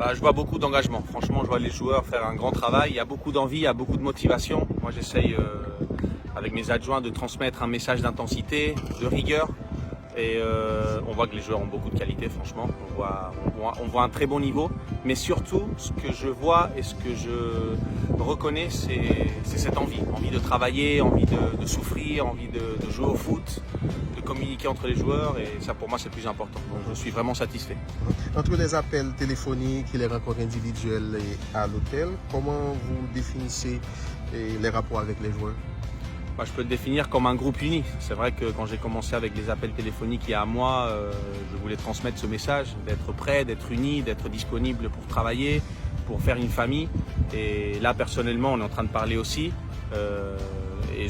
Je vois beaucoup d'engagement. Franchement, je vois les joueurs faire un grand travail. Il y a beaucoup d'envie, il y a beaucoup de motivation. Moi, j'essaye avec mes adjoints de transmettre un message d'intensité, de rigueur. Et on voit que les joueurs ont beaucoup de qualité, franchement. On voit un très bon niveau. Mais surtout, ce que je vois et ce que je reconnais, c'est cette envie. Envie de travailler, envie de souffrir, envie de jouer au foot, de communiquer entre les joueurs. Et ça, pour moi, c'est le plus important. Donc, je suis vraiment satisfait. Entre les appels téléphoniques et les rencontres individuelles à l'hôtel, comment vous définissez les rapports avec les joueurs? Je peux le définir comme un groupe uni. C'est vrai que quand j'ai commencé avec les appels téléphoniques il y a un mois, je voulais transmettre ce message, d'être prêt, d'être uni, d'être disponible pour travailler, pour faire une famille. Et là, personnellement, on est en train de parler aussi. Et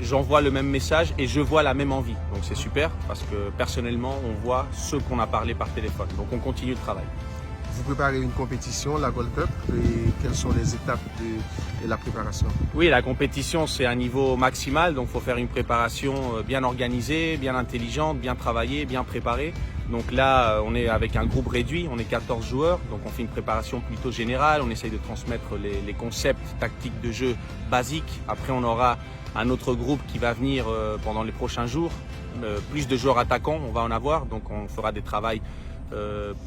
j'envoie le même message et je vois la même envie. Donc c'est super parce que personnellement, on voit ce qu'on a parlé par téléphone. Donc on continue le travail. Vous préparez une compétition, la Gold Cup, et quelles sont les étapes de la préparation? Oui, la compétition, c'est un niveau maximal, donc il faut faire une préparation bien organisée, bien intelligente, bien travaillée, bien préparée. Donc là, on est avec un groupe réduit, on est 14 joueurs, donc on fait une préparation plutôt générale, on essaye de transmettre les concepts tactiques de jeu basiques. Après, on aura un autre groupe qui va venir pendant les prochains jours, plus de joueurs attaquants, on va en avoir, donc on fera des travails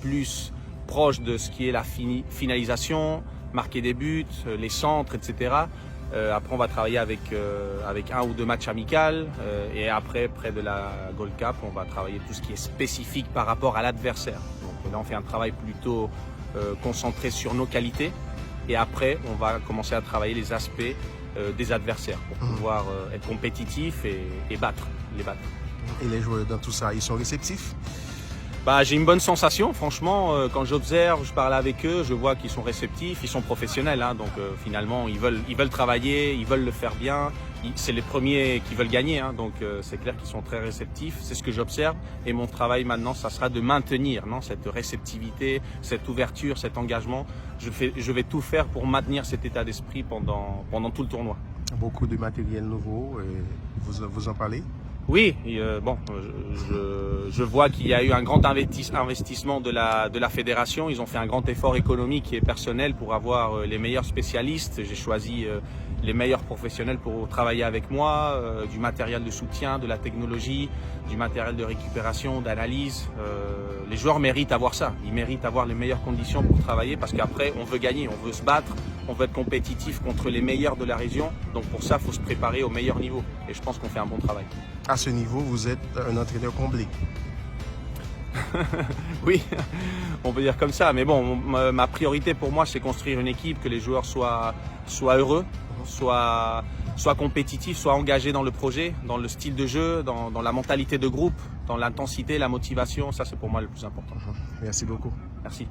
plus proche de ce qui est la finalisation, marquer des buts, les centres, etc. Après, on va travailler avec un ou deux matchs amicaux et après, près de la Gold Cup, on va travailler tout ce qui est spécifique par rapport à l'adversaire. Donc là, on fait un travail plutôt concentré sur nos qualités et après, on va commencer à travailler les aspects des adversaires pour pouvoir être compétitif et les battre. Et les joueurs dans tout ça, ils sont réceptifs? J'ai une bonne sensation, franchement, quand j'observe, je parle avec eux, je vois qu'ils sont réceptifs, ils sont professionnels, donc finalement ils veulent travailler, ils veulent le faire bien, c'est les premiers qui veulent gagner, donc c'est clair qu'ils sont très réceptifs, c'est ce que j'observe et mon travail maintenant, ça sera de maintenir cette réceptivité, cette ouverture, cet engagement. Je vais tout faire pour maintenir cet état d'esprit pendant tout le tournoi. Beaucoup de matériel nouveau, vous en parlez? Oui, je vois qu'il y a eu un grand investissement de la fédération. Ils ont fait un grand effort économique et personnel pour avoir les meilleurs spécialistes. J'ai choisi les meilleurs professionnels pour travailler avec moi, du matériel de soutien, de la technologie, du matériel de récupération, d'analyse. Les joueurs méritent avoir ça. Ils méritent avoir les meilleures conditions pour travailler parce qu'après, on veut gagner, on veut se battre, on veut être compétitif contre les meilleurs de la région. Donc pour ça, il faut se préparer au meilleur niveau. Et je pense qu'on fait un bon travail. À ce niveau, vous êtes un entraîneur comblé. Oui, on peut dire comme ça. Mais bon, ma priorité pour moi, c'est construire une équipe, que les joueurs soient heureux, soient compétitifs, soient engagés dans le projet, dans le style de jeu, dans la mentalité de groupe, dans l'intensité, la motivation. Ça, c'est pour moi le plus important. Merci beaucoup. Merci.